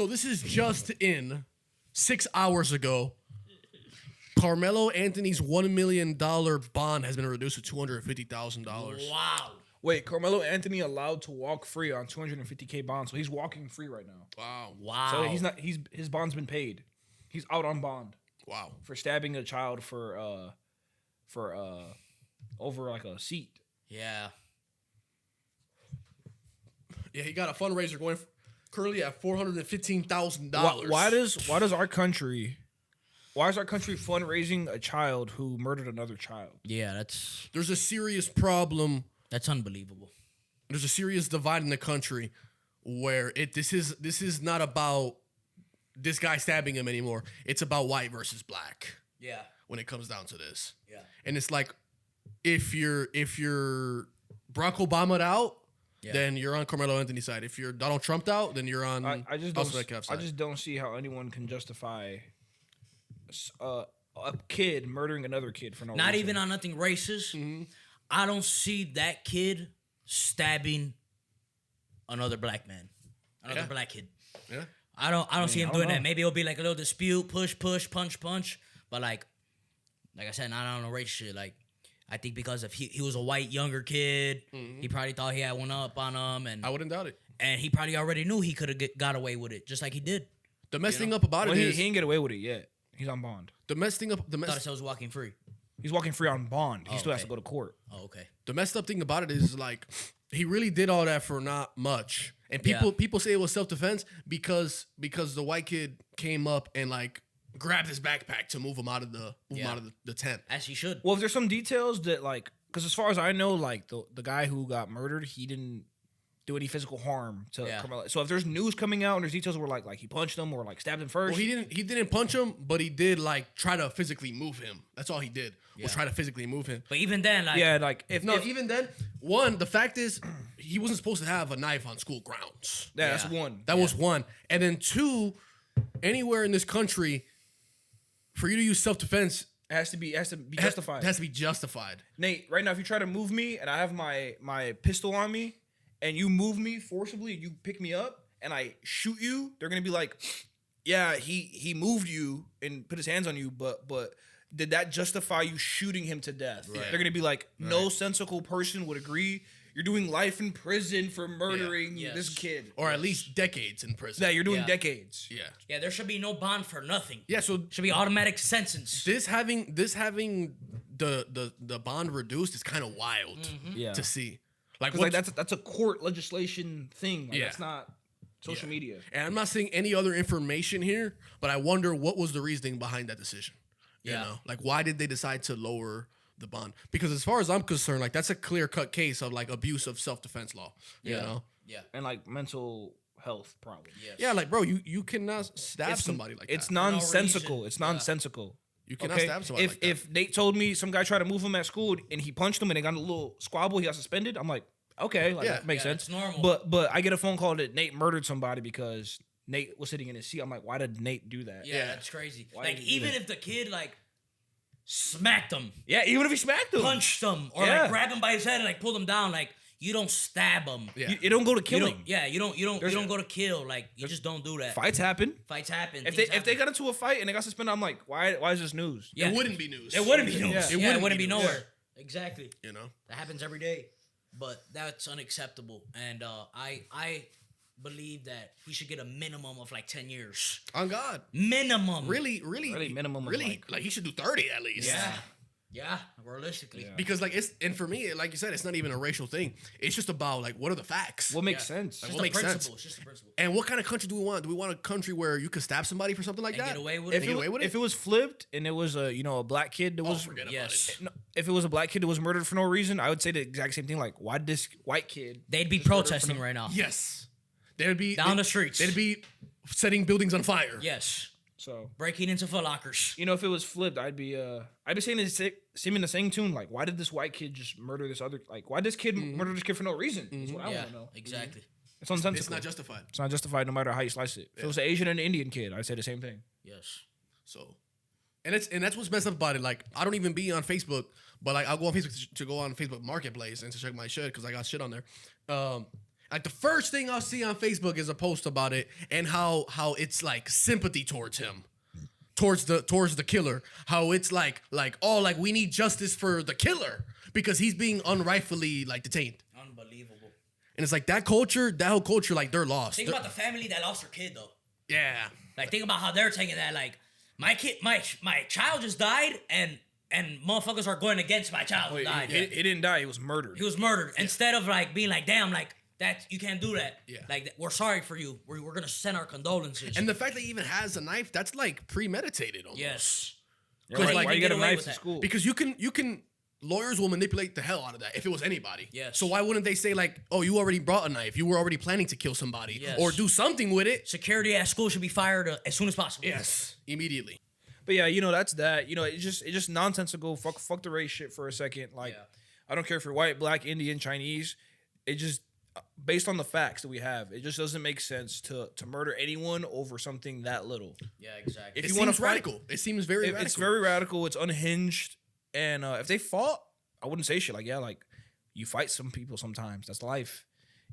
this is just in 6 hours ago. Carmelo Anthony's $1 million bond has been reduced to $250,000. Wow. Wait, Carmelo Anthony allowed to walk free on $250K bond, so he's walking free right now. Wow. So he's not. His bond's been paid. He's out on bond. Wow. For stabbing a child for over like a seat. Yeah. Yeah, he got a fundraiser going currently at $415,000. Why is our country fundraising a child who murdered another child? Yeah, There's a serious problem. that's unbelievable. There's a serious divide in the country where this is not about this guy stabbing him anymore. It's about white versus black. Yeah. When it comes down to this. Yeah. And it's like if you're Barack Obama'd out, then you're on Carmelo Anthony's side. If you're Donald Trump'd out, then you're on I just side. I just don't see how anyone can justify a kid murdering another kid for no reason. Not even on nothing racist. Mm-hmm. I don't see that kid stabbing another black man, another black kid. Yeah. I don't see him doing know. that. Maybe it'll be like a little dispute, push, punch. But like I said, not on no race shit. Like I think because if he was a white younger kid, he probably thought he had one up on him, and I wouldn't doubt it. And he probably already knew he could have got away with it, just like he did. The mess thing up about it is he didn't get away with it yet. He's on bond. the mess thing up. The I thought mess. it was walking free. He's walking free on bond. He still has okay. to go to court. Oh, okay. The messed up thing about it is like he really did all that for not much. And people say it was self-defense because the white kid came up and like grabbed his backpack to move him out of the tent. As he should. Well, if there's some details that like, because as far as I know, like the guy who got murdered, he didn't do any physical harm to Carmelo. So if there's news coming out and there's details where like he punched him or like stabbed him first. Well, he didn't punch him, but he did like try to physically move him. That's all he did was try to physically move him. But even then, like Even then, one, the fact is he wasn't supposed to have a knife on school grounds. Yeah, that's one. That was one. And then two, anywhere in this country, for you to use self-defense, It has to be justified. It has to be justified. Nate, right now, if you try to move me and I have my pistol on me, and you move me forcibly, you pick me up, and I shoot you, they're gonna be like, yeah, he moved you and put his hands on you, but did that justify you shooting him to death? Right. They're gonna be like, no sensical person would agree. You're doing life in prison for murdering this kid, or at least decades in prison. Yeah, you're doing decades. Yeah, there should be no bond for nothing. Yeah, so should be automatic sentence. This having the bond reduced is kind of wild to see. Like that's a court legislation thing. Like, that's not social media. And I'm not saying any other information here, but I wonder what was the reasoning behind that decision. You know, like why did they decide to lower the bond? Because as far as I'm concerned, like that's a clear-cut case of like abuse of self-defense law. You know? Yeah. And like mental health problems. Yes. Yeah, like bro, you cannot stab somebody like that. It's nonsensical. It's nonsensical. You cannot stab somebody like that. If Nate told me some guy tried to move him at school and he punched him and they got in a little squabble, he got suspended, I'm like, okay, like that makes sense. It's normal. But I get a phone call that Nate murdered somebody because Nate was sitting in his seat. I'm like, why did Nate do that? Yeah, that's crazy. Like even if the kid like smacked him, even if he smacked him, punched him, or like grabbed him by his head and like pulled him down, like you don't stab him. Yeah. You don't go to killing. You don't go to kill. Like you just don't do that. Fights happen. If they got into a fight and they got suspended, I'm like, why is this news? It wouldn't be news. It wouldn't be news. Yeah. It wouldn't be nowhere. Exactly. You know, that happens every day. But that's unacceptable, and I believe that he should get a minimum of like 10 years. On God, minimum. Really minimum. Really, like he should do 30 at least. Yeah, realistically. Yeah. Because like and for me, like you said, it's not even a racial thing. It's just about like what are the facts? What makes sense? Like, what makes sense? It's just a principle. And what kind of country do we want? Do we want a country where you could stab somebody for something like that? Get away with it. If it was flipped and it was a black kid that was forget about it. No, if it was a black kid that was murdered for no reason, I would say the exact same thing. Like, why did this white kid? They'd be protesting right now. Yes, they'd be down the streets. They'd be setting buildings on fire. Yes. So breaking into Foot Lockers. If it was flipped, I'd be saying singing the same tune. Like, why did this white kid just murder this other? Like, why did this kid murder this kid for no reason? That's what I want to know. Exactly. It's unsensical. It's not justified. It's not justified no matter how you slice it. If it was an Asian and an Indian kid, I'd say the same thing. Yes. So, and that's what's messed up about it. Like, I don't even be on Facebook, but like I'll go on Facebook to go on Facebook Marketplace and to check my shit because I got shit on there. Like the first thing I'll see on Facebook is a post about it and how it's like sympathy towards him, towards the killer. How it's like oh, like we need justice for the killer because he's being unrightfully like detained. Unbelievable. And it's like that whole culture, like they're lost. Think about the family that lost their kid though. Yeah. Like think about how they're taking that. Like my child just died, and motherfuckers are going against my child who died. He didn't die. He was murdered. He was murdered. Instead of like being like, damn, like that you can't do that. Yeah. Like we're sorry for you. We're gonna send our condolences. And the fact that he even has a knife, that's like premeditated almost. yes. Yeah, why even you get get a away knife with in that. school? Because you can lawyers will manipulate the hell out of that if it was anybody. Yes. So why wouldn't they say like, oh, you already brought a knife, you were already planning to kill somebody, Yes. or do something with it? Security at school should be fired as soon as possible. Yes, immediately. But yeah, that's that. It's just nonsensical. Fuck the race shit for a second. Like, Yeah. I don't care if you're white, black, Indian, Chinese. It just based on the facts that we have, it just doesn't make sense to murder anyone over something that little. Yeah, exactly. It you wanna seems fight- radical. It seems very radical. It's very radical. It's unhinged. And if they fought, I wouldn't say shit. Like, yeah, like you fight some people sometimes. That's life.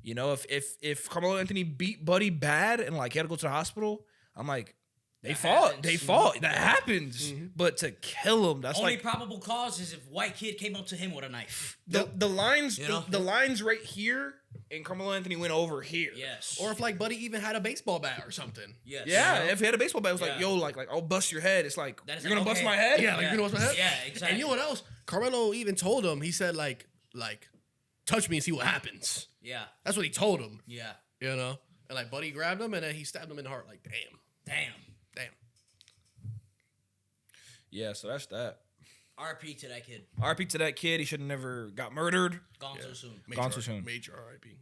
If Carmelo Anthony beat Buddy bad and like he had to go to the hospital, I'm like, they That fought. happens. They fought. That happens. But to kill him, that's Only like probable cause is if white kid came up to him with a knife. the lines. You know? The lines right here, and Carmelo Anthony went over here. Yes. Or if like Buddy even had a baseball bat or something. yes. Yeah, if he had a baseball bat, it was like, Yeah. yo, like I'll bust your head. It's like That is you're gonna like, bust okay. my head. Yeah, like you know what's my head? Yeah, exactly. And you know what else? Carmelo even told him. He said like touch me and see what happens. Yeah. That's what he told him. Yeah. And like Buddy grabbed him and then he stabbed him in the heart. Like damn. Yeah, so that's that. RP to that kid. RP to that kid. He should have never got murdered. Gone too soon. Gone too soon. Major RIP.